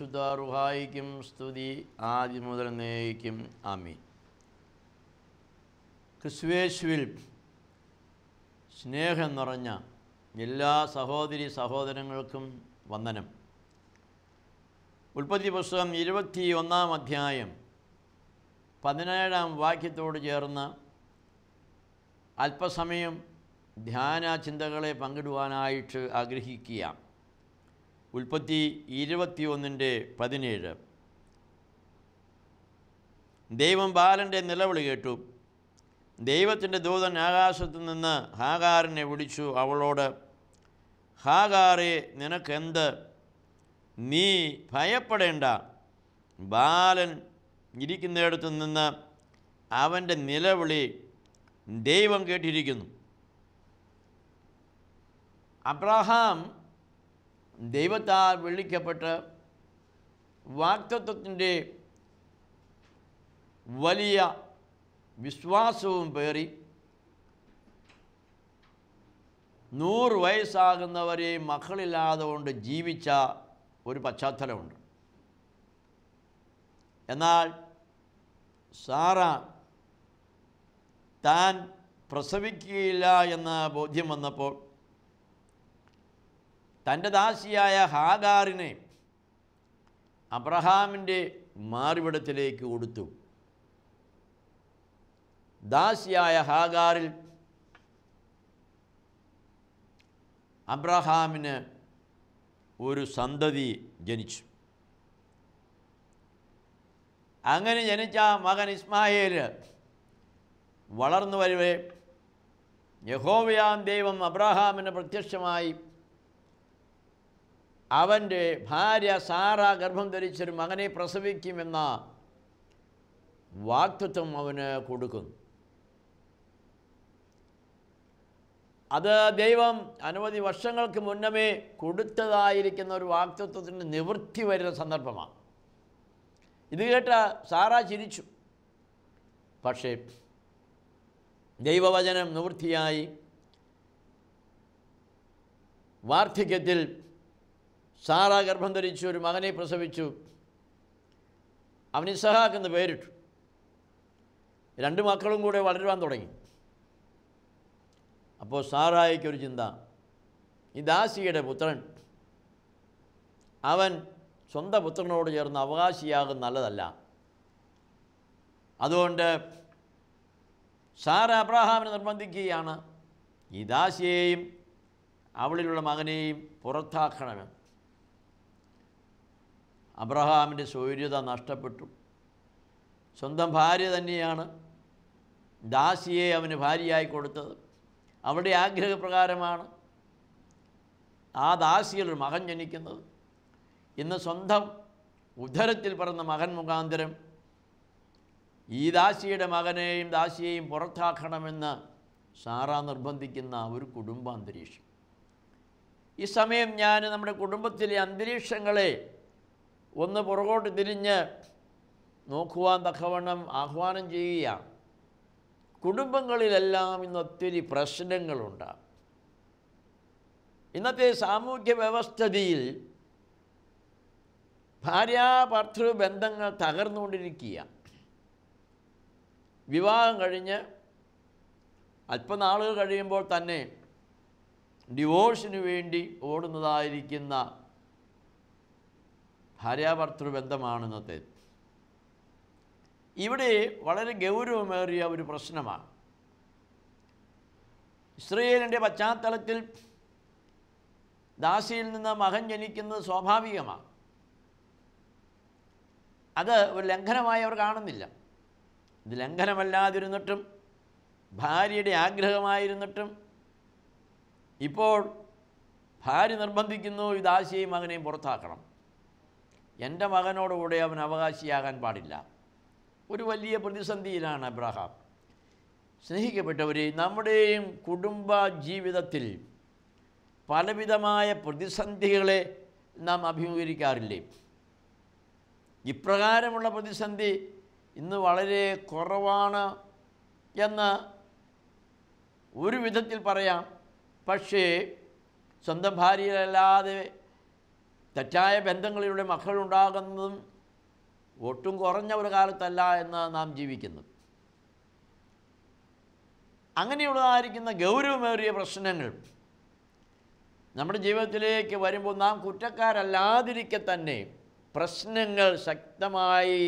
പരിശുദ്ധ റുഹായിക്കും സ്തുതി ആദ്യം മുതൽ എന്നേക്കും ആമീൻ. ക്രിസ്തുയേശുവിൽ സ്നേഹം നിറഞ്ഞ എല്ലാ സഹോദരി സഹോദരങ്ങൾക്കും വന്ദനം. ഉൽപ്പത്തി പുസ്തകം 21-ാം അധ്യായം 17-ാം വാക്യത്തോട് ചേർന്ന് അല്പസമയം ധ്യാന ചിന്തകളെ പങ്കിടുവാനായിട്ട് ആഗ്രഹിക്കുക. ഉൽപ്പത്തി 21:17. ദൈവം ബാലൻ്റെ നിലവിളി കേട്ടു. ദൈവത്തിൻ്റെ ദൂതൻ ആകാശത്തു നിന്ന് ഹാഗാറിനെ വിളിച്ചു അവളോട്, ഹാഗാറേ, നിനക്കെന്ത്? നീ ഭയപ്പെടേണ്ട. ബാലൻ ഇരിക്കുന്നിടത്തു നിന്ന് അവൻ്റെ നിലവിളി ദൈവം കേട്ടിരിക്കുന്നു. അബ്രഹാം ദൈവത്താൽ വിളിക്കപ്പെട്ട് വാഗ്ദത്തത്തിൻ്റെ വലിയ വിശ്വാസവും പേറി 100 വയസ്സാകുന്നവരെ മക്കളില്ലാതെ കൊണ്ട് ജീവിച്ച ഒരു പശ്ചാത്തലമുണ്ട്. എന്നാൽ സാറ താൻ പ്രസവിക്കുകയില്ല എന്ന ബോധ്യം വന്നപ്പോൾ തൻ്റെ ദാസിയായ ഹാഗാറിനെ അബ്രഹാമിൻ്റെ മാറിവിടത്തിലേക്ക് കൊടുത്തു. ദാസിയായ ഹാഗാറിൽ അബ്രഹാമിന് ഒരു സന്തതി ജനിച്ചു. അങ്ങനെ ജനിച്ച മകൻ ഇസ്മായേൽ വളർന്നു വരവേ യഹോവയാം ദൈവം അബ്രഹാമിന് പ്രത്യക്ഷമായി അവൻ്റെ ഭാര്യ സാറ ഗർഭം ധരിച്ചൊരു മകനെ പ്രസവിക്കുമെന്ന വാഗ്ദത്തം അവന് കൊടുക്കുന്നു. അത് ദൈവം അനവധി വർഷങ്ങൾക്ക് മുന്നമേ കൊടുത്തതായിരിക്കുന്ന ഒരു വാഗ്ദത്തത്തിന് നിവൃത്തി വരുന്ന സന്ദർഭമാണ്. ഇത് കേട്ട സാറ ചിരിച്ചു. പക്ഷേ ദൈവവചനം നിവൃത്തിയായി വാർദ്ധക്യത്തിൽ സാറ ഗർഭം ധരിച്ചു ഒരു മകനെ പ്രസവിച്ചു. അവന് ഇസഹാക്ക് എന്ന് പേരിട്ടു. 2 മക്കളും കൂടെ വളരുവാൻ തുടങ്ങി. അപ്പോൾ സാറായിക്കൊരു ചിന്ത, ഈ ദാസിയുടെ പുത്രൻ അവൻ സ്വന്തം പുത്രനോട് ചേർന്ന് അവകാശിയാകും നല്ലതല്ല. അതുകൊണ്ട് സാറ അബ്രഹാമിനെ നിർബന്ധിക്കുകയാണ്, ഈ ദാസിയെയും അവളിലുള്ള മകനെയും പുറത്താക്കണമെന്ന്. അബ്രഹാമിൻ്റെ സ്വൈര്യത നഷ്ടപ്പെട്ടു. സ്വന്തം ഭാര്യ തന്നെയാണ് ദാസിയെ അവന് ഭാര്യയായി കൊടുത്തത്. അവളുടെ ആഗ്രഹപ്രകാരമാണ് ആ ദാസിയിൽ മകൻ ജനിക്കുന്നത്. ഇന്ന് സ്വന്തം ഉദരത്തിൽ പിറന്ന മകൻ മുഖാന്തരം ഈ ദാസിയുടെ മകനെയും ദാസിയെയും പുറത്താക്കണമെന്ന് സാറ നിർബന്ധിക്കുന്ന ഒരു കുടുംബാന്തരീക്ഷം. ഈ സമയം ഞാൻ നമ്മുടെ കുടുംബത്തിലെ അന്തരീക്ഷങ്ങളെ ഒന്ന് പുറകോട്ട് തിരിഞ്ഞ് നോക്കുവാൻ തക്കവണ്ണം ആഹ്വാനം ചെയ്യുകയാണ്. കുടുംബങ്ങളിലെല്ലാം ഇന്ന് ഒത്തിരി പ്രശ്നങ്ങളുണ്ട്. ഇന്നത്തെ സാമൂഹ്യ വ്യവസ്ഥിതിയിൽ ഭാര്യാഭർത്തൃ ബന്ധങ്ങൾ തകർന്നുകൊണ്ടിരിക്കുക. വിവാഹം കഴിഞ്ഞ് അല്പനാളുകൾ കഴിയുമ്പോൾ തന്നെ ഡിവോഴ്സിന് വേണ്ടി ഓടുന്നതായിരിക്കുന്ന ഭാര്യാഭർത്തൃ ബന്ധമാണ് ഇന്നത്തെ. ഇവിടെ വളരെ ഗൗരവമേറിയ ഒരു പ്രശ്നമാണ്. ഇസ്രായേലിൻ്റെ പശ്ചാത്തലത്തിൽ ദാസിയിൽ നിന്ന് മകൻ ജനിക്കുന്നത് സ്വാഭാവികമാണ്. അത് ഒരു ലംഘനമായി അവർ കാണുന്നില്ല. ഇത് ലംഘനമല്ലാതിരുന്നിട്ടും ഭാര്യയുടെ ആഗ്രഹമായിരുന്നിട്ടും ഇപ്പോൾ ഭാര്യ നിർബന്ധിക്കുന്നു, ഈ ദാസിയെയും മകനെയും പുറത്താക്കണം. എൻ്റെ മകനോടുകൂടെ അവൻ അവകാശിയാകാൻ പാടില്ല. ഒരു വലിയ പ്രതിസന്ധിയിലാണ് അബ്രഹാം. സ്നേഹിക്കപ്പെട്ടവരെ, നമ്മുടെയും കുടുംബ ജീവിതത്തിൽ പലവിധമായ പ്രതിസന്ധികളെ നാം അഭിമുഖീകരിക്കാറില്ലേ? ഇപ്രകാരമുള്ള പ്രതിസന്ധി ഇന്ന് വളരെ കുറവാണ് എന്ന് ഒരു വിധത്തിൽ പറയാം. പക്ഷേ സ്വന്തം ഭാര്യയല്ലാതെ തെറ്റായ ബന്ധങ്ങളിലൂടെ മക്കളുണ്ടാകുന്നതും ഒട്ടും കുറഞ്ഞ ഒരു കാലത്തല്ല എന്ന് നാം ജീവിക്കുന്നു. അങ്ങനെയുള്ളതായിരിക്കുന്ന ഗൗരവമേറിയ പ്രശ്നങ്ങൾ നമ്മുടെ ജീവിതത്തിലേക്ക് വരുമ്പോൾ നാം കുറ്റക്കാരല്ലാതിരിക്കെ തന്നെ പ്രശ്നങ്ങൾ ശക്തമായി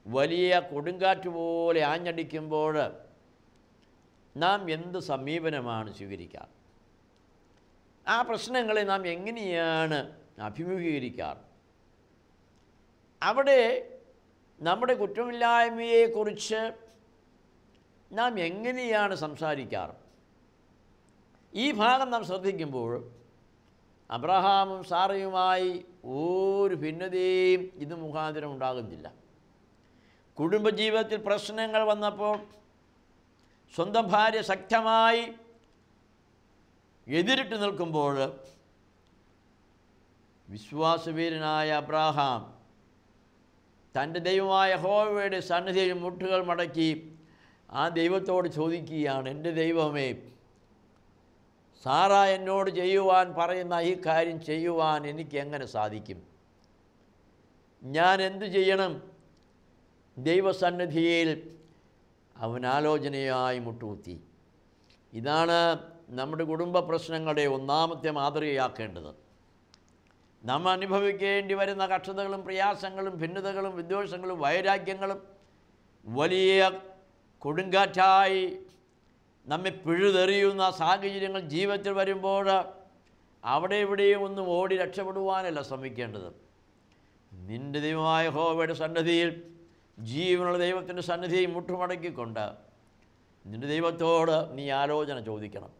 വലിയ കൊടുങ്കാറ്റ് പോലെ ആഞ്ഞടിക്കുമ്പോൾ നാം എന്ത് സമീപനമാണ് സ്വീകരിക്കുക? ആ പ്രശ്നങ്ങളെ നാം എങ്ങനെയാണ് അഭിമുഖീകരിക്കാറ്? അവിടെ നമ്മുടെ കുറ്റമില്ലായ്മയെക്കുറിച്ച് നാം എങ്ങനെയാണ് സംസാരിക്കാറ്? ഈ ഭാഗം നാം ശ്രദ്ധിക്കുമ്പോൾ അബ്രഹാമും സാറയുമായി ഒരു ഭിന്നതയും ഇത് മുഖാന്തരം ഉണ്ടാകുന്നില്ല. കുടുംബജീവിതത്തിൽ പ്രശ്നങ്ങൾ വന്നപ്പോൾ സ്വന്തം ഭാര്യ ശക്തമായി എതിരിട്ട് നിൽക്കുമ്പോൾ വിശ്വാസവീരനായ അബ്രഹാം തൻ്റെ ദൈവമായ യഹോവയുടെ സന്നിധിയിൽ മുട്ടുകൾ മടക്കി ആ ദൈവത്തോട് ചോദിക്കുകയാണ്, എൻ്റെ ദൈവമേ, സാറ എന്നോട് ചെയ്യുവാൻ പറയുന്ന ഈ കാര്യം ചെയ്യുവാൻ എനിക്ക് എങ്ങനെ സാധിക്കും? ഞാൻ എന്തു ചെയ്യണം? ദൈവസന്നിധിയിൽ അവൻ ആലോചനയായി മുട്ടുകുത്തി. ഇതാണ് നമ്മുടെ കുടുംബ പ്രശ്നങ്ങളുടെ ഒന്നാമത്തെ മാതൃകയാക്കേണ്ടത്. നാം അനുഭവിക്കേണ്ടി വരുന്ന കഷ്ടതകളും പ്രയാസങ്ങളും ഭിന്നതകളും വിദ്വേഷങ്ങളും വൈരാഗ്യങ്ങളും വലിയ കൊടുങ്കാറ്റായി നമ്മെ പിഴുതെറിയുന്ന സാഹചര്യങ്ങൾ ജീവിതത്തിൽ വരുമ്പോൾ അവിടെ ഇവിടെയും ഒന്നും ഓടി രക്ഷപ്പെടുവാനല്ല ശ്രമിക്കേണ്ടത്. നിൻ്റെ ദൈവമായ യഹോവയുടെ സന്നിധിയിൽ, ജീവനുള്ള ദൈവത്തിൻ്റെ സന്നിധിയിൽ മുട്ടുമടക്കിക്കൊണ്ട് നിൻ്റെ ദൈവത്തോട് നീ ആലോചന ചോദിക്കണം.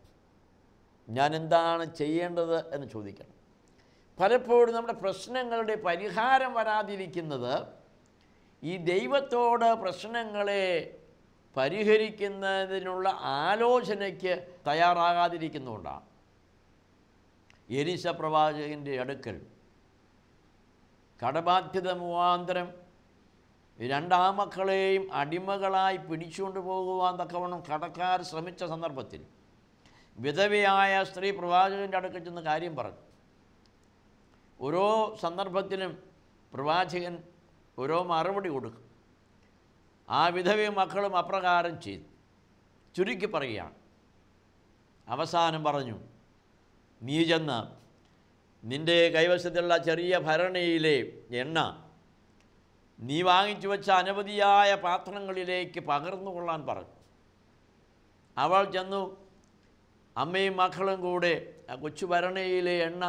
ഞാൻ എന്താണ് ചെയ്യേണ്ടത് എന്ന് ചോദിക്കണം. പലപ്പോഴും നമ്മുടെ പ്രശ്നങ്ങളുടെ പരിഹാരം വരാതിരിക്കുന്നത് ഈ ദൈവത്തോട് പ്രശ്നങ്ങളെ പരിഹരിക്കുന്നതിനുള്ള ആലോചനയ്ക്ക് തയ്യാറാകാതിരിക്കുന്നുകൊണ്ടാണ്. എലീശ പ്രവാചകൻ്റെ അടുക്കൽ കടബാധ്യത മുഖാന്തരം രണ്ടാമക്കളെയും അടിമകളായി പിടിച്ചുകൊണ്ട് പോകുവാൻ തക്കവണ്ണം കടക്കാർ ശ്രമിച്ച സന്ദർഭത്തിൽ വിധവയായ സ്ത്രീ പ്രവാചകൻ്റെ അടുക്കൽ ചെന്ന് കാര്യം പറഞ്ഞു. ഓരോ സന്ദർഭത്തിലും പ്രവാചകൻ ഓരോ മറുപടി കൊടുക്കും. ആ വിധവയും മക്കളും അപ്രകാരം ചെയ്തു. ചുരുക്കി പറയുകയാണ്. അവസാനം പറഞ്ഞു, നീ ചെന്ന് നിൻ്റെ കൈവശത്തുള്ള ചെറിയ ഭരണിയിലെ എണ്ണ നീ വാങ്ങിച്ചു വെച്ച അനവധിയായ പാത്രങ്ങളിലേക്ക് പകർന്നു കൊള്ളാൻ പറഞ്ഞു. അവൾ ചെന്നു അമ്മയും മക്കളും കൂടെ ആ കൊച്ചു ഭരണിയിലെ എണ്ണ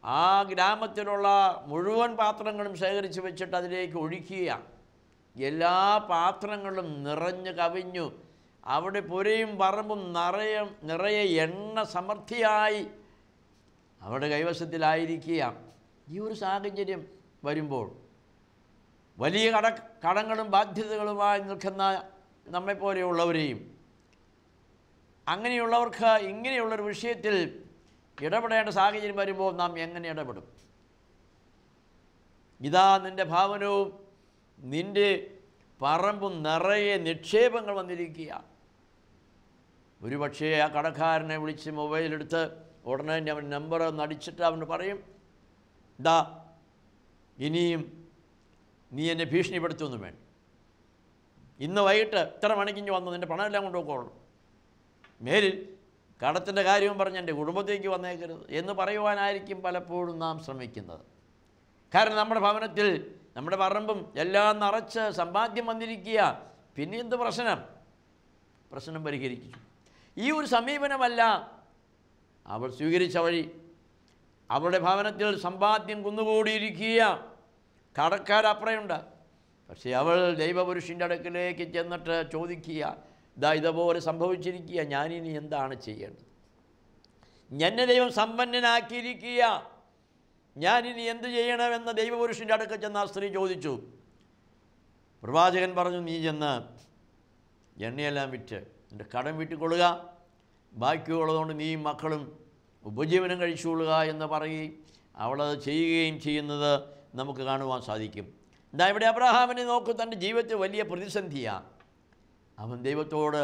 ആ ഗ്രാമത്തിലുള്ള മുഴുവൻ പാത്രങ്ങളും ശേഖരിച്ച് വെച്ചിട്ട് അതിലേക്ക് ഒഴിക്കുകയാണ്. എല്ലാ പാത്രങ്ങളും നിറഞ്ഞു കവിഞ്ഞു. അവിടെ പുരയും പറമ്പും നിറയെ എണ്ണ സമൃദ്ധിയായി അവിടെ കൈവശത്തിലായിരിക്കുക. ഈ ഒരു സാഹചര്യം വരുമ്പോൾ വലിയ കടങ്ങളും ബാധ്യതകളുമായി നിൽക്കുന്ന നമ്മെപ്പോലെയുള്ളവരെയും അങ്ങനെയുള്ളവർക്ക് ഇങ്ങനെയുള്ളൊരു വിഷയത്തിൽ ഇടപെടേണ്ട സാഹചര്യം വരുമ്പോൾ നാം എങ്ങനെ ഇടപെടും? ഇതാ നിൻ്റെ ഭവനവും നിൻ്റെ പറമ്പും നിറയെ നിക്ഷേപങ്ങൾ വന്നിരിക്കുക. ഒരുപക്ഷേ ആ കടക്കാരനെ വിളിച്ച് മൊബൈലെടുത്ത് ഉടനെ അവൻ നമ്പർ നടിച്ചിട്ട് അവന് പറയും, ദാ ഇനിയും നീ എന്നെ ഭീഷണിപ്പെടുത്തുമെന്ന് വേണ്ട, ഇന്ന് വൈകിട്ട് ഇത്ര മണിക്കിഞ്ഞ് വന്നു നിൻ്റെ പണമെല്ലാം കൊണ്ടുപോയിക്കോളും, മേലിൽ കടത്തിൻ്റെ കാര്യവും പറഞ്ഞ് എൻ്റെ കുടുംബത്തേക്ക് വന്നേക്കരുത് എന്ന് പറയുവാനായിരിക്കും പലപ്പോഴും നാം ശ്രമിക്കുന്നത്. കാരണം നമ്മുടെ ഭവനത്തിൽ നമ്മുടെ പറമ്പും എല്ലാം നിറച്ച് സമ്പാദ്യം വന്നിരിക്കുക. പിന്നെ എന്ത് പ്രശ്നം പരിഹരിച്ചു. ഈ ഒരു സമീപനമല്ല അവൾ സ്വീകരിച്ച വഴി. അവളുടെ ഭവനത്തിൽ സമ്പാദ്യം കുന്നുകൂടിയിരിക്കുക, കടക്കാരപ്പുറയുണ്ട്. പക്ഷേ അവൾ ദൈവപുരുഷൻ്റെ അടുക്കിലേക്ക് ചെന്നിട്ട് ചോദിക്കുക, ഇതാ ഇതുപോലെ സംഭവിച്ചിരിക്കുക, ഞാനിനി എന്താണ് ചെയ്യേണ്ടത്? എന്നെ ദൈവം സമ്പന്നനാക്കിയിരിക്കുക, ഞാനിനി എന്ത് ചെയ്യണമെന്ന് ദൈവപുരുഷൻ്റെ അടുക്കൽ ചെന്ന് ആ സ്ത്രീ ചോദിച്ചു. പ്രവാചകൻ പറഞ്ഞു, നീ ചെന്ന് എണ്ണയെല്ലാം വിറ്റ് എൻ്റെ കടം വീട്ടിക്കൊള്ളുക, ബാക്കിയുള്ളതുകൊണ്ട് നീയും മക്കളും ഉപജീവനം കഴിച്ചുകൊള്ളുക എന്ന് പറയുകയും അവളത് ചെയ്യുകയും ചെയ്യുന്നത് നമുക്ക് കാണുവാൻ സാധിക്കും. എന്താ ഇവിടെ അബ്രഹാമിനെ നോക്കൂ, തൻ്റെ ജീവിതത്തിൽ വലിയ പ്രതിസന്ധിയാണ്. അവൻ ദൈവത്തോട്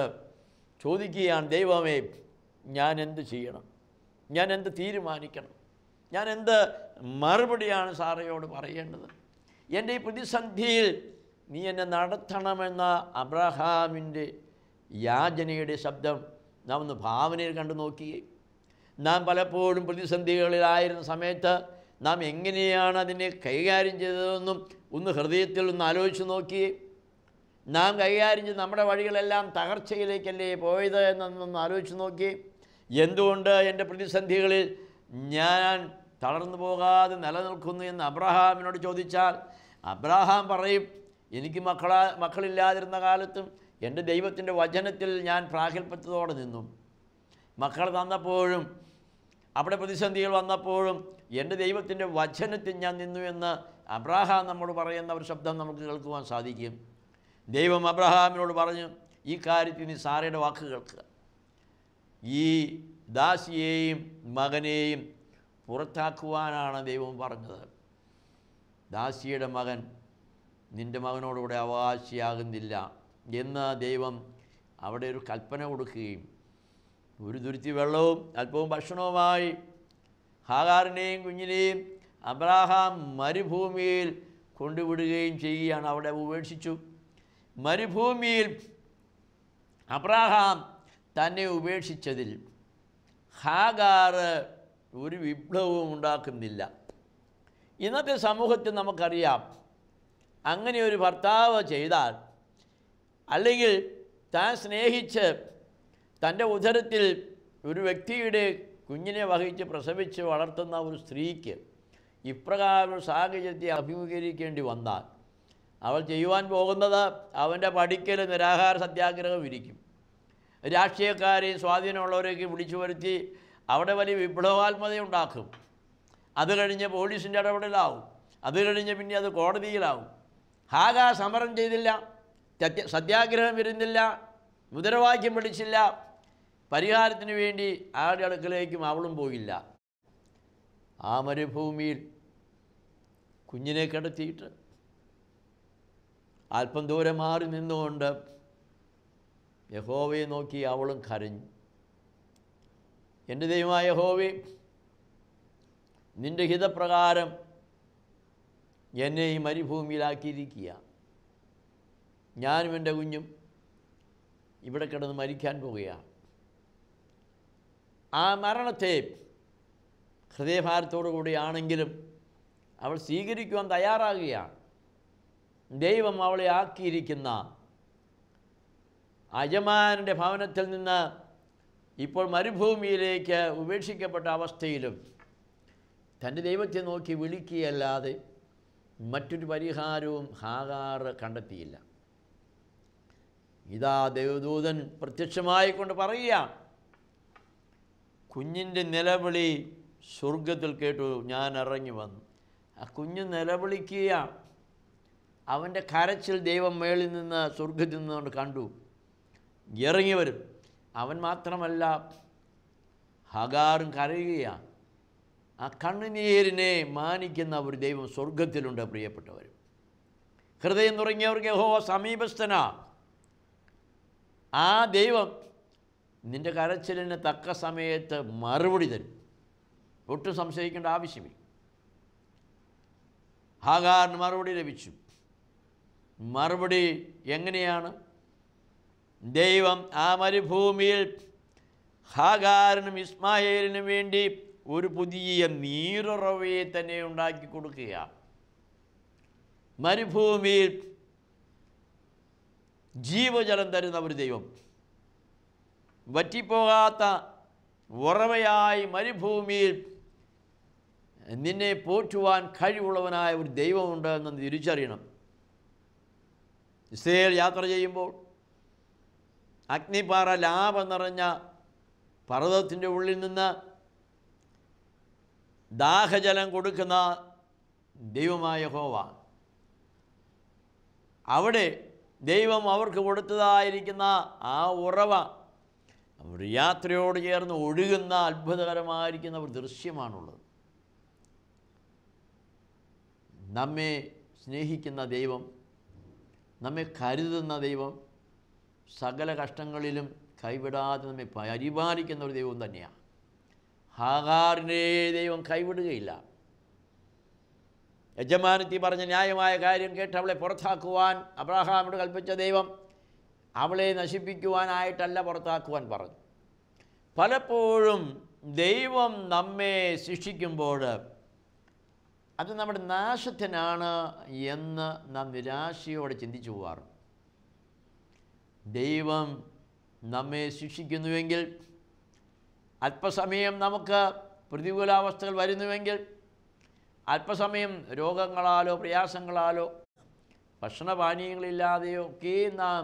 ചോദിക്കുകയാണ്, ദൈവമേ, ഞാൻ എന്ത് ചെയ്യണം? ഞാൻ എന്ത് തീരുമാനിക്കണം? ഞാൻ എന്ത് മറുപടിയാണ് സാറയോട് പറയേണ്ടത്? എൻ്റെ ഈ പ്രതിസന്ധിയിൽ നീ എന്നെ നടത്തണമെന്ന അബ്രഹാമിൻ്റെ യാചനയുടെ ശബ്ദം നാം ഒന്ന് ഭാവനയിൽ കണ്ടു നോക്കിയേ. നാം പലപ്പോഴും പ്രതിസന്ധികളിലായിരുന്ന സമയത്ത് നാം എങ്ങനെയാണ് അതിനെ കൈകാര്യം ചെയ്തതെന്നും ഒന്ന് ഹൃദയത്തിൽ ഒന്ന് ആലോചിച്ച് നോക്കിയേ. നാം കൈകാര്യം ചെയ്ത് നമ്മുടെ വഴികളെല്ലാം തകർച്ചയിലേക്കല്ലേ പോയത് എന്നൊന്ന് ആലോചിച്ച് നോക്കിയേ. എന്തുകൊണ്ട് എൻ്റെ പ്രതിസന്ധികളിൽ ഞാൻ തളർന്നു പോകാതെ നിലനിൽക്കുന്നു എന്ന് അബ്രഹാമിനോട് ചോദിച്ചാൽ അബ്രഹാം പറയും, എനിക്ക് മക്കളില്ലാതിരുന്ന കാലത്തും എൻ്റെ ദൈവത്തിൻ്റെ വചനത്തിൽ ഞാൻ പ്രാഗൽഭ്യത്തോടെ നിന്നു. മക്കൾ തന്നപ്പോഴും അവിടെ പ്രതിസന്ധികൾ വന്നപ്പോഴും എൻ്റെ ദൈവത്തിൻ്റെ വചനത്തിൽ ഞാൻ നിന്നു എന്ന് അബ്രഹാം നമ്മോട് പറയുന്ന ഒരു ശബ്ദം നമുക്ക് കേൾക്കുവാൻ സാധിക്കും. ദൈവം അബ്രഹാമിനോട് പറഞ്ഞു, ഈ കാര്യത്തിൽ നീ സാറയുടെ വാക്ക് കേൾക്കുക. ഈ ദാസിയെയും മകനെയും പുറത്താക്കുവാനാണ് ദൈവം പറഞ്ഞത്. ദാസിയുടെ മകൻ നിൻ്റെ മകനോടുകൂടെ അവകാശിയാകുന്നില്ല എന്ന് ദൈവം അവിടെ ഒരു കൽപ്പന കൊടുക്കുകയും ഒരു തുരുത്തി വെള്ളവും അല്പവും ഭക്ഷണവുമായി ഹാഗാറിനെയും കുഞ്ഞിനെയും അബ്രഹാം മരുഭൂമിയിൽ കൊണ്ടുവിടുകയും ചെയ്യുകയാണ്. അവിടെ ഉപേക്ഷിച്ചു. മരുഭൂമിയിൽ അബ്രഹാം തന്നെ ഉപേക്ഷിച്ചതിൽ ഹാഗാർ ഒരു വിപ്ലവവും ഉണ്ടാക്കുന്നില്ല. ഇന്നത്തെ സമൂഹത്തിൽ നമുക്കറിയാം, അങ്ങനെ ഒരു ഭർത്താവ് ചെയ്താൽ, അല്ലെങ്കിൽ താൻ സ്നേഹിച്ച് തൻ്റെ ഉദരത്തിൽ ഒരു വ്യക്തിയുടെ കുഞ്ഞിനെ വഹിച്ച് പ്രസവിച്ച് വളർത്തുന്ന ഒരു സ്ത്രീക്ക് ഇപ്രകാരം സാഹചര്യത്തെ അഭിമുഖീകരിക്കേണ്ടി വന്നാൽ അവൾ ചെയ്യുവാൻ പോകുന്നത് അവൻ്റെ പടിക്കൽ നിരാഹാര സത്യാഗ്രഹം ഇരിക്കും. രാഷ്ട്രീയക്കാരെയും സ്വാധീനമുള്ളവരെയൊക്കെ വിളിച്ചു വരുത്തി അവിടെ വലിയ വിപ്ലവാത്മതയുണ്ടാക്കും. അത് കഴിഞ്ഞ് പോലീസിൻ്റെ ഇടപെടലാവും. അത് കഴിഞ്ഞ് പിന്നെ അത് കോടതിയിലാവും. ഹാഗാർ സമരം ചെയ്തില്ല, സത്യാഗ്രഹം വരുന്നില്ല, മുദ്രാവാക്യം പിടിച്ചില്ല, പരിഹാരത്തിന് വേണ്ടി ആരുടെ അടുക്കലേക്കും അവളും പോയില്ല. ആ മരുഭൂമിയിൽ കുഞ്ഞിനെ കിടത്തിയിട്ട് അല്പം ദൂരെ മാറി നിന്നുകൊണ്ട് യഹോവയെ നോക്കി അവളും കരഞ്ഞു. എൻ്റെ ദൈവമായ യഹോവേ, നിൻ്റെ ഹിതപ്രകാരം എന്നെ ഈ മരുഭൂമിയിലാക്കിയിരിക്കുക. ഞാനും എൻ്റെ കുഞ്ഞും ഇവിടെ കിടന്ന് മരിക്കാൻ പോവുകയാണ്. ആ മരണത്തെ ഹൃദയഭാരത്തോടു കൂടിയാണെങ്കിലും അവൾ സ്വീകരിക്കുവാൻ തയ്യാറാകുകയാണ്. ദൈവം അവളെ ആക്കിയിരിക്കുന്ന യജമാനൻ്റെ ഭവനത്തിൽ നിന്ന് ഇപ്പോൾ മരുഭൂമിയിലേക്ക് ഉപേക്ഷിക്കപ്പെട്ട അവസ്ഥയിലും തൻ്റെ ദൈവത്തെ നോക്കി വിളിക്കുകയല്ലാതെ മറ്റൊരു പരിഹാരവും ഹാഗാർ കണ്ടെത്തിയില്ല. ഇതാ ദൈവദൂതൻ പ്രത്യക്ഷമായിക്കൊണ്ട് പറയുക, കുഞ്ഞിൻ്റെ നിലവിളി സ്വർഗത്തിൽ കേട്ടു, ഞാൻ ഇറങ്ങി വന്നു. ആ കുഞ്ഞ് നിലവിളിക്കുകയാണ്. അവൻ്റെ കരച്ചിൽ ദൈവം മേളിൽ നിന്ന് സ്വർഗത്തിൽ നിന്നുകൊണ്ട് കണ്ടു. ഇറങ്ങി വരും. അവൻ മാത്രമല്ല, ഹാഗാറും കരയുകയാണ്. ആ കണ്ണുനീരിനെ മാനിക്കുന്ന ഒരു ദൈവം സ്വർഗത്തിലുണ്ട്. പ്രിയപ്പെട്ടവർ, ഹൃദയം തുടങ്ങിയവർക്ക് യഹോവ സമീപസ്ഥനാ. ആ ദൈവം നിൻ്റെ കരച്ചിലിന് തക്ക സമയത്ത് മറുപടി തരും. ഒട്ടും സംശയിക്കേണ്ട ആവശ്യമില്ല. ഹാഗാറിന് മറുപടി ലഭിച്ചു. മറുപടി എങ്ങനെയാണ്? ദൈവം ആ മരുഭൂമിയിൽ ഹാഗാറിനും ഇസ്മായേലിനും വേണ്ടി ഒരു പുതിയ നീരുറവയെ തന്നെ ഉണ്ടാക്കി കൊടുക്കുകയാണ്. മരുഭൂമിയിൽ ജീവജലം തരുന്ന ഒരു ദൈവം, വറ്റിപ്പോകാത്ത ഉറവയായി മരുഭൂമിയിൽ നിന്നെ പോറ്റുവാൻ കഴിവുള്ളവനായ ഒരു ദൈവമുണ്ട് എന്ന് തിരിച്ചറിയണം. ഇസ്രായേൽ യാത്ര ചെയ്യുമ്പോൾ അഗ്നിപ്പാറ ലാഭ നിറഞ്ഞ പർവ്വതത്തിൻ്റെ ഉള്ളിൽ നിന്ന് ദാഹജലം കൊടുക്കുന്ന ദൈവമായ യഹോവ, അവിടെ ദൈവം അവർക്ക് കൊടുത്തതായിരിക്കുന്ന ആ ഉറവ അവർ യാത്രയോട് ചേർന്ന് ഒഴുകുന്ന അത്ഭുതകരമായിരിക്കുന്ന ഒരു ദൃശ്യമാണുള്ളത്. നമ്മെ സ്നേഹിക്കുന്ന ദൈവം, നമ്മെ കരുതുന്ന ദൈവം, സകല കഷ്ടങ്ങളിലും കൈവിടാതെ നമ്മെ പരിപാലിക്കുന്ന ഒരു ദൈവം തന്നെയാണ്. ഹാഗാറിനെ ദൈവം കൈവിടുകയില്ല. യജമാനത്തി പറഞ്ഞ ന്യായമായ കാര്യം കേട്ട് അവളെ പുറത്താക്കുവാൻ അബ്രഹാമിനോട് കൽപ്പിച്ച ദൈവം അവളെ നശിപ്പിക്കുവാനായിട്ടല്ല പുറത്താക്കുവാൻ പറഞ്ഞു. പലപ്പോഴും ദൈവം നമ്മെ ശിക്ഷിക്കുമ്പോൾ അത് നമ്മുടെ നാശത്തിനാണ് എന്ന് നാം നിരാശയോടെ ചിന്തിച്ചു പോകാറുണ്ട്. ദൈവം നമ്മെ ശിക്ഷിക്കുന്നുവെങ്കിൽ, അല്പസമയം നമുക്ക് പ്രതികൂലാവസ്ഥകൾ വരുന്നുവെങ്കിൽ, അല്പസമയം രോഗങ്ങളാലോ പ്രയാസങ്ങളാലോ ഭക്ഷണപാനീയങ്ങളില്ലാതെയോ ഒക്കെ നാം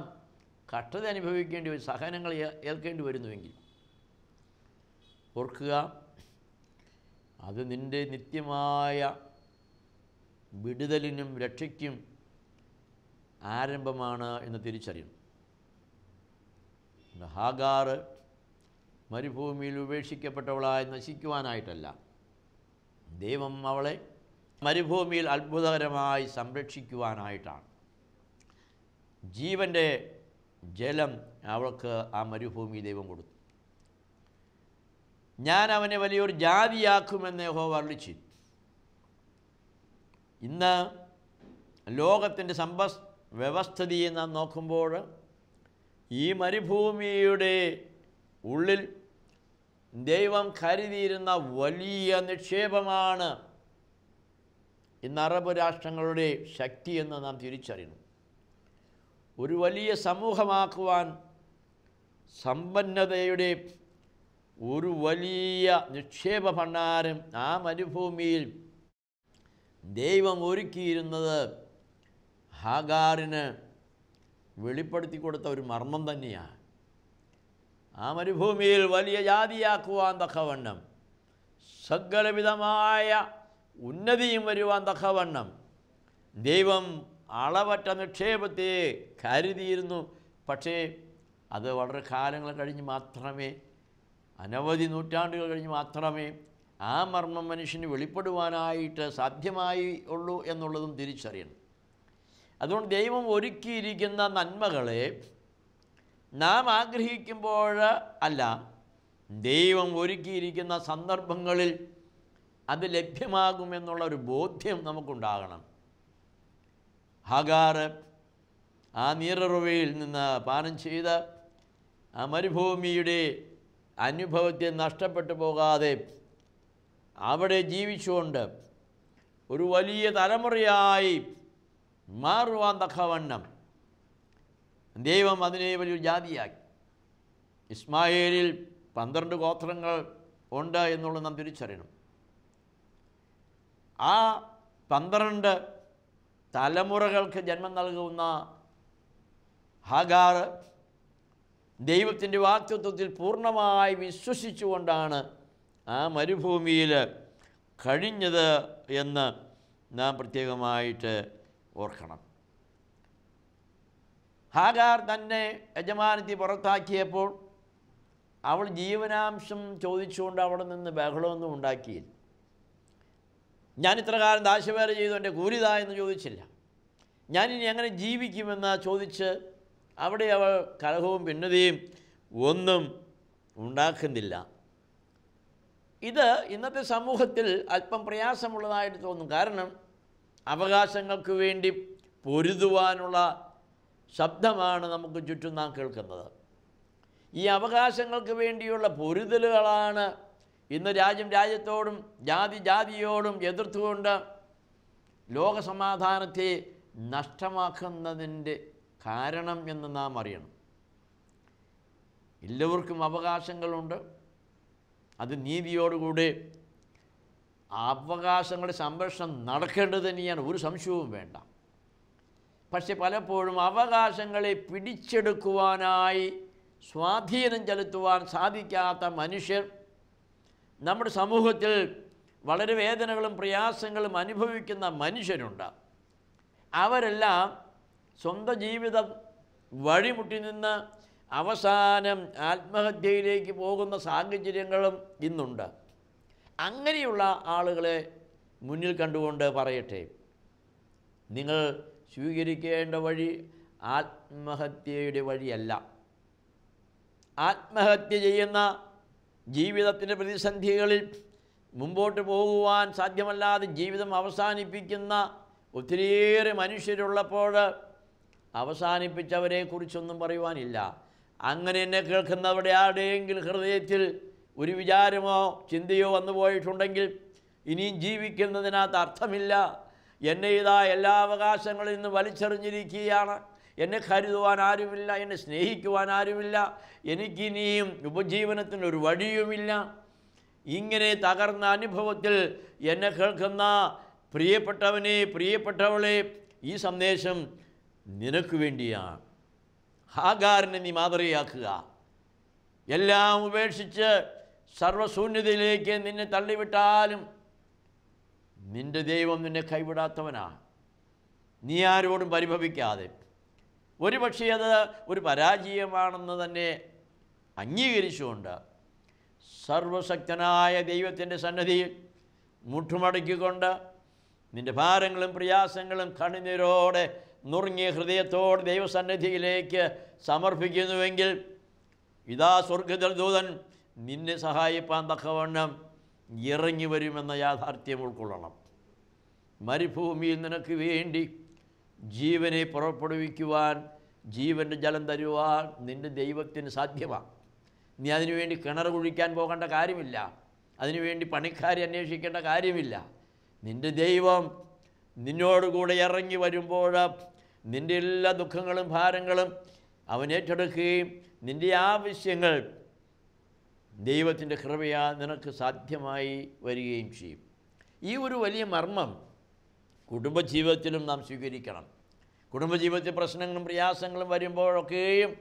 കഷ്ടത അനുഭവിക്കേണ്ടി വരും, സഹനങ്ങൾ ഏൽക്കേണ്ടി വരുന്നുവെങ്കിൽ ഓർക്കുക, അത് നിൻ്റെ നിത്യമായ വിടുതലിനും രക്ഷയ്ക്കും ആരംഭമാണ് എന്ന് തിരിച്ചറിയണം. ഹാഗാർ മരുഭൂമിയിൽ ഉപേക്ഷിക്കപ്പെട്ടവളായി നശിക്കുവാനായിട്ടല്ല, ദൈവം അവളെ മരുഭൂമിയിൽ അത്ഭുതകരമായി സംരക്ഷിക്കുവാനായിട്ടാണ്. ജീവൻ്റെ ജലം അവൾക്ക് ആ മരുഭൂമി ദൈവം കൊടുത്തു. ഞാൻ അവനെ വലിയൊരു ജാതിയാക്കുമെന്ന് യഹോവ അരുളിച്ചെയ്തു. ഇന്ന് ലോകത്തിൻ്റെ സമ്പദ് വ്യവസ്ഥിതിയെ നാം നോക്കുമ്പോൾ ഈ മരുഭൂമിയുടെ ഉള്ളിൽ ദൈവം കരുതിയിരുന്ന വലിയ നിക്ഷേപമാണ് ഇന്ന് അറബ് രാഷ്ട്രങ്ങളുടെ ശക്തി എന്ന് നാം തിരിച്ചറിയണം. ഒരു വലിയ സമൂഹമാക്കുവാൻ സമ്പന്നതയുടെ ഒരു വലിയ നിക്ഷേപ ഭണ്ഡാരം ആ മരുഭൂമിയിൽ ദൈവം ഒരുക്കിയിരുന്നത് ഹാഗാറിന് വെളിപ്പെടുത്തി കൊടുത്ത ഒരു മർമ്മം തന്നെയാണ്. ആ മരുഭൂമിയിൽ വലിയ ജാതിയാക്കുവാൻ തക്കവണ്ണം, സകലവിധമായ ഉന്നതിയും വരുവാൻ തക്കവണ്ണം ദൈവം അളവറ്റ നിക്ഷേപത്തെ കരുതിയിരുന്നു. പക്ഷേ അത് വളരെ കാലങ്ങൾ കഴിഞ്ഞ് മാത്രമേ, അനവധി നൂറ്റാണ്ടുകൾ കഴിഞ്ഞ് മാത്രമേ ആ മർമ്മം മനുഷ്യന് വെളിപ്പെടുവാനായിട്ട് സാധ്യമായി ഉള്ളൂ എന്നുള്ളതും തിരിച്ചറിയണം. അതുകൊണ്ട് ദൈവം ഒരുക്കിയിരിക്കുന്ന നന്മകളെ നാം ആഗ്രഹിക്കുമ്പോൾ അല്ല, ദൈവം ഒരുക്കിയിരിക്കുന്ന സന്ദർഭങ്ങളിൽ അത് ലഭ്യമാകുമെന്നുള്ള ഒരു ബോധ്യം നമുക്കുണ്ടാകണം. ഹാഗാർ ആ നീരുറവയിൽ നിന്ന് പാനം ചെയ്ത് ആ മരുഭൂമിയുടെ അനുഭവത്തെ നഷ്ടപ്പെട്ടു പോകാതെ അവിടെ ജീവിച്ചുകൊണ്ട് ഒരു വലിയ തലമുറയായി മാറുവാൻ തക്കവണ്ണം ദൈവം അതിനെ വലിയൊരു ജാതിയാക്കി. ഇസ്മായേലിൽ 12 ഗോത്രങ്ങൾ ഉണ്ട് എന്നുള്ളത് നാം തിരിച്ചറിയണം. ആ 12 തലമുറകൾക്ക് ജന്മം നൽകുന്ന ഹാഗാർ ദൈവത്തിൻ്റെ വാക്തത്വത്തിൽ പൂർണ്ണമായി വിശ്വസിച്ചുകൊണ്ടാണ് ആ മരുഭൂമിയിൽ കഴിഞ്ഞത് എന്ന് നാം പ്രത്യേകമായിട്ട് ഓർക്കണം. ഹാഗാർ തന്നെ യജമാനത്തി പുറത്താക്കിയപ്പോൾ അവൾ ജീവനാംശം ചോദിച്ചുകൊണ്ട് അവിടെ നിന്ന് ബഹളമൊന്നും ഉണ്ടാക്കിയില്ല. ഞാൻ ഇത്ര കാലം ദാശവേല ചെയ്തു, എൻ്റെ കൂലിതാ എന്ന് ചോദിച്ചില്ല. ഞാനിനി എങ്ങനെ ജീവിക്കുമെന്ന് ചോദിച്ച് അവിടെ അവൾ കലഹവും ഭിന്നതയും ഒന്നും ഉണ്ടാക്കുന്നില്ല. ഇത് ഇന്നത്തെ സമൂഹത്തിൽ അല്പം പ്രയാസമുള്ളതായിട്ട് തോന്നും. കാരണം അവകാശങ്ങൾക്ക് വേണ്ടി പൊരുതുവാനുള്ള ശബ്ദമാണ് നമുക്ക് ചുറ്റും നാം കേൾക്കുന്നത്. ഈ അവകാശങ്ങൾക്ക് വേണ്ടിയുള്ള പൊരുതലുകളാണ് ഇന്ന് രാജ്യം രാജ്യത്തോടും ജാതി ജാതിയോടും എതിർത്തുകൊണ്ട് ലോകസമാധാനത്തെ നഷ്ടമാക്കുന്നതിൻ്റെ കാരണം എന്ന് നാം അറിയണം. എല്ലാവർക്കും അവകാശങ്ങളുണ്ട്. അത് നീതിയോടുകൂടി അവകാശങ്ങളുടെ സംരക്ഷണം നടക്കേണ്ടത് തന്നെയാണ്, ഒരു സംശയവും വേണ്ട. പക്ഷെ പലപ്പോഴും അവകാശങ്ങളെ പിടിച്ചെടുക്കുവാനായി സ്വാധീനം ചെലുത്തുവാൻ സാധിക്കാത്ത മനുഷ്യർ നമ്മുടെ സമൂഹത്തിൽ വളരെ വേദനകളും പ്രയാസങ്ങളും അനുഭവിക്കുന്ന മനുഷ്യരുണ്ട്. അവരെല്ലാം സ്വന്തം ജീവിതം വഴിമുട്ടി നിന്ന് അവസാനം ആത്മഹത്യയിലേക്ക് പോകുന്ന സാഹചര്യങ്ങളും ഇന്നുണ്ട്. അങ്ങനെയുള്ള ആളുകളെ മുന്നിൽ കണ്ടുകൊണ്ട് പറയട്ടെ, നിങ്ങൾ സ്വീകരിക്കേണ്ട വഴി ആത്മഹത്യയുടെ വഴിയല്ല. ആത്മഹത്യ ചെയ്യുന്ന ജീവിതത്തിൻ്റെ പ്രതിസന്ധികളിൽ മുമ്പോട്ട് പോകുവാൻ സാധ്യമല്ലാതെ ജീവിതം അവസാനിപ്പിക്കുന്ന ഒത്തിരിയേറെ മനുഷ്യരുള്ളപ്പോൾ അവസാനിപ്പിച്ചവരെക്കുറിച്ചൊന്നും പറയുവാനില്ല. അങ്ങനെ എന്നെ കേൾക്കുന്നവരുടെ ആരുടെയെങ്കിലും ഹൃദയത്തിൽ ഒരു വിചാരമോ ചിന്തയോ വന്നു പോയിട്ടുണ്ടെങ്കിൽ ഇനിയും ജീവിക്കുന്നതിനകത്ത് അർത്ഥമില്ല, എന്നെ ഇതാ എല്ലാ അവകാശങ്ങളിൽ നിന്ന് വലിച്ചെറിഞ്ഞിരിക്കുകയാണ്, എന്നെ കരുതുവാൻ ആരുമില്ല, എന്നെ സ്നേഹിക്കുവാൻ ആരുമില്ല, എനിക്കിനിയും ഉപജീവനത്തിനൊരു വഴിയുമില്ല, ഇങ്ങനെ തകർന്ന അനുഭവത്തിൽ എന്നെ കേൾക്കുന്ന പ്രിയപ്പെട്ടവനെ, പ്രിയപ്പെട്ടവളെ, ഈ സന്ദേശം നിനക്ക് വേണ്ടിയാണ്. ഹാഗാറിനെ നീ മാതൃകയാക്കുക. എല്ലാം ഉപേക്ഷിച്ച് സർവ്വശൂന്യതയിലേക്ക് നിന്നെ തള്ളിവിട്ടാലും നിൻ്റെ ദൈവം നിന്നെ കൈവിടാത്തവനാണ്. നീ ആരോടും പരിഭവിക്കാതെ, ഒരുപക്ഷെ അത് ഒരു പരാജയമാണെന്ന് തന്നെ അംഗീകരിച്ചുകൊണ്ട് സർവശക്തനായ ദൈവത്തിൻ്റെ സന്നിധിയിൽ മുട്ടുമടക്കിക്കൊണ്ട് നിൻ്റെ ഭാരങ്ങളും പ്രയാസങ്ങളും കണ്ണുനീരോടെ നുറുങ്ങിയ ഹൃദയത്തോടെ ദൈവസന്നിധിയിലേക്ക് സമർപ്പിക്കുന്നുവെങ്കിൽ ഇതാ സ്വർഗ്ഗദൂതൻ നിന്നെ സഹായിപ്പാൻ തക്കവണ്ണം ഇറങ്ങി വരുമെന്ന യാഥാർത്ഥ്യം ഉൾക്കൊള്ളണം. മരുഭൂമിയിൽ നിനക്ക് വേണ്ടി ജീവനെ പുറപ്പെടുവിക്കുവാൻ, ജീവൻ്റെ ജലം തരുവാൻ നിൻ്റെ ദൈവത്തിന് സാധ്യമാണ്. നീ അതിനുവേണ്ടി കിണർ കുഴിക്കാൻ പോകേണ്ട കാര്യമില്ല, അതിനുവേണ്ടി പണിക്കാരെ അന്വേഷിക്കേണ്ട കാര്യമില്ല. നിൻ്റെ ദൈവം നിന്നോടുകൂടെ ഇറങ്ങി വരുമ്പോൾ നിൻ്റെ എല്ലാ ദുഃഖങ്ങളും ഭാരങ്ങളും അവൻ ഏറ്റെടുക്കുകയും നിൻ്റെ ആവശ്യങ്ങൾ ദൈവത്തിൻ്റെ കൃപയാൽ നിനക്ക് സാധ്യമായി വരികയും ചെയ്യും. ഈ ഒരു വലിയ മർമ്മം കുടുംബജീവിതത്തിലും നാം സ്വീകരിക്കണം. കുടുംബജീവിതത്തിൽ പ്രശ്നങ്ങളും പ്രയാസങ്ങളും വരുമ്പോഴൊക്കെയും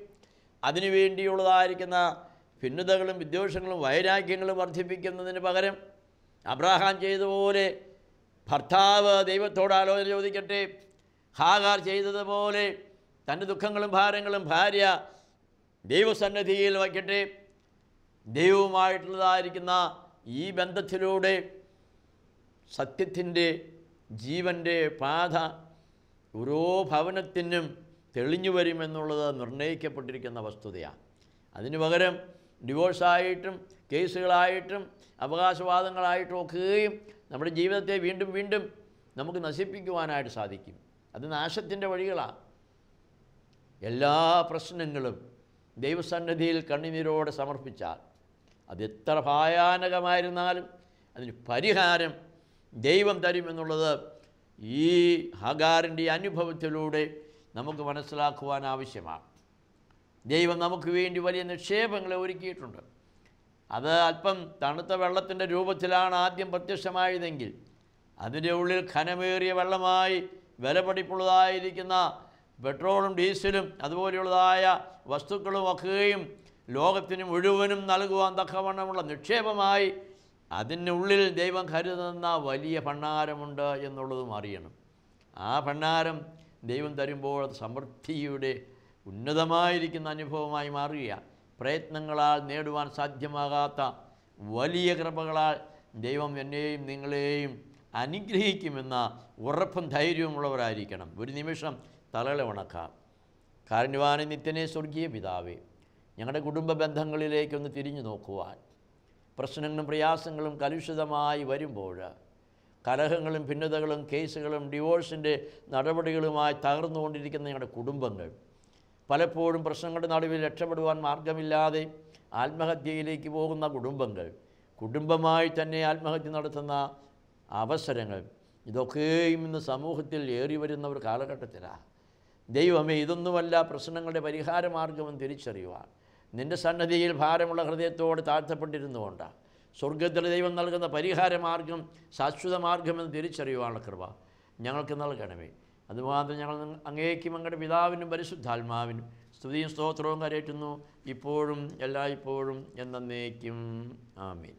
അതിനുവേണ്ടിയുള്ളതായിരിക്കുന്ന ഭിന്നതകളും വിദ്വേഷങ്ങളും വൈരാഗ്യങ്ങളും വർദ്ധിപ്പിക്കുന്നതിന് പകരം അബ്രാഹാം ചെയ്തതുപോലെ ഭർത്താവ് ദൈവത്തോട് ആലോചന ചോദിക്കട്ടെ, ഹാഗാർ ചെയ്തതുപോലെ തൻ്റെ ദുഃഖങ്ങളും ഭാരങ്ങളും ഭാര്യ ദൈവസന്നിധിയിൽ വയ്ക്കട്ടെ. ദൈവവുമായിട്ടുള്ളതായിരിക്കുന്ന ഈ ബന്ധത്തിലൂടെ സത്യത്തിൻ്റെ ജീവൻ്റെ പാത ഓരോ ഭവനത്തിനും തെളിഞ്ഞു വരുമെന്നുള്ളത് നിർണ്ണയിക്കപ്പെട്ടിരിക്കുന്ന വസ്തുതയാണ്. അതിനു പകരം ഡിവോഴ്സായിട്ടും കേസുകളായിട്ടും അവകാശവാദങ്ങളായിട്ടും ഒക്കെയും നമ്മുടെ ജീവിതത്തെ വീണ്ടും വീണ്ടും നമുക്ക് നശിപ്പിക്കുവാനായിട്ട് സാധിക്കും. അത് നാശത്തിൻ്റെ വഴികളാണ്. എല്ലാ പ്രശ്നങ്ങളും ദൈവസന്നിധിയിൽ കണ്ണുനീരോടെ സമർപ്പിച്ചാൽ അത് എത്ര ഭയാനകമായിരുന്നാലും അതിന് പരിഹാരം ദൈവം തരുമെന്നുള്ളത് ഈ ഹാഗാറിൻ്റെ അനുഭവത്തിലൂടെ നമുക്ക് മനസ്സിലാക്കുവാൻ ആവശ്യമാണ്. ദൈവം നമുക്ക് വേണ്ടി വലിയ നിക്ഷേപങ്ങളെ ഒരുക്കിയിട്ടുണ്ട്. അത് അല്പം തണുത്ത വെള്ളത്തിൻ്റെ രൂപത്തിലാണ് ആദ്യം പ്രത്യക്ഷമായതെങ്കിൽ അതിൻ്റെ ഉള്ളിൽ ഘനമേറിയ വെള്ളമായി വിലപിടിപ്പുള്ളതായിരിക്കുന്ന പെട്രോളും ഡീസലും അതുപോലെയുള്ളതായ വസ്തുക്കളും ഒക്കെയും ലോകത്തിന് മുഴുവനും നൽകുവാൻ തക്കവണ്ണമുള്ള നിക്ഷേപമായി അതിനുള്ളിൽ ദൈവം കരുതുന്ന വലിയ ഭണ്ഡാരമുണ്ട് എന്നുള്ളതും അറിയണം. ആ ഭണ്ഡാരം ദൈവം തരുമ്പോൾ സമൃദ്ധിയുടെ ഉന്നതമായിരിക്കുന്ന അനുഭവമായി മാറുകയാണ്. പ്രയത്നങ്ങളാൽ നേടുവാൻ സാധ്യമാകാത്ത വലിയ കൃപകളാൽ ദൈവം എന്നെയും നിങ്ങളെയും അനുഗ്രഹിക്കുമെന്ന ഉറപ്പും ധൈര്യവുമുള്ളവരായിരിക്കണം. ഒരു നിമിഷം തലകളെ ഉണക്കാം. കാരുണ്യവാന നിത്യനെ സ്വർഗീയ പിതാവേ, ഞങ്ങളുടെ കുടുംബ ബന്ധങ്ങളിലേക്കൊന്ന് തിരിഞ്ഞു നോക്കുവാൻ, പ്രശ്നങ്ങളും പ്രയാസങ്ങളും കലുഷിതമായി വരുമ്പോൾ കലഹങ്ങളും ഭിന്നതകളും കേസുകളും ഡിവോഴ്സിൻ്റെ നടപടികളുമായി തകർന്നുകൊണ്ടിരിക്കുന്ന ഞങ്ങളുടെ കുടുംബങ്ങൾ, പലപ്പോഴും പ്രശ്നങ്ങളുടെ നടുവിൽ രക്ഷപ്പെടുവാൻ മാർഗമില്ലാതെ ആത്മഹത്യയിലേക്ക് പോകുന്ന കുടുംബങ്ങൾ, കുടുംബമായി തന്നെ ആത്മഹത്യ നടത്തുന്ന അവസരങ്ങൾ, ഇതൊക്കെയും ഇന്ന് സമൂഹത്തിൽ ഏറി വരുന്ന ഒരു കാലഘട്ടത്തിലാണ്. ദൈവമേ, ഇതൊന്നുമല്ല പ്രശ്നങ്ങളുടെ പരിഹാരമാർഗമെന്ന് തിരിച്ചറിയുവാൻ നിൻ്റെ സന്നദ്ധിയിൽ ഭാരമുള്ള ഹൃദയത്തോട് താഴ്ത്തപ്പെട്ടിരുന്നുകൊണ്ടാണ് സ്വർഗത്തിലെ ദൈവം നൽകുന്ന പരിഹാരമാർഗം ശാശ്വതമാർഗമെന്ന് തിരിച്ചറിയുവാനുള്ള കൃപ ഞങ്ങൾക്ക് നൽകണമേ. അതുമാത്രം ഞങ്ങൾ അങ്ങേക്കും അങ്ങയുടെ പിതാവിനും പരിശുദ്ധാത്മാവിനും സ്തുതിയും സ്തോത്രവും കരയറ്റുന്നു, ഇപ്പോഴും എല്ലായ്പ്പോഴും എന്നേക്കും. ആമേൻ.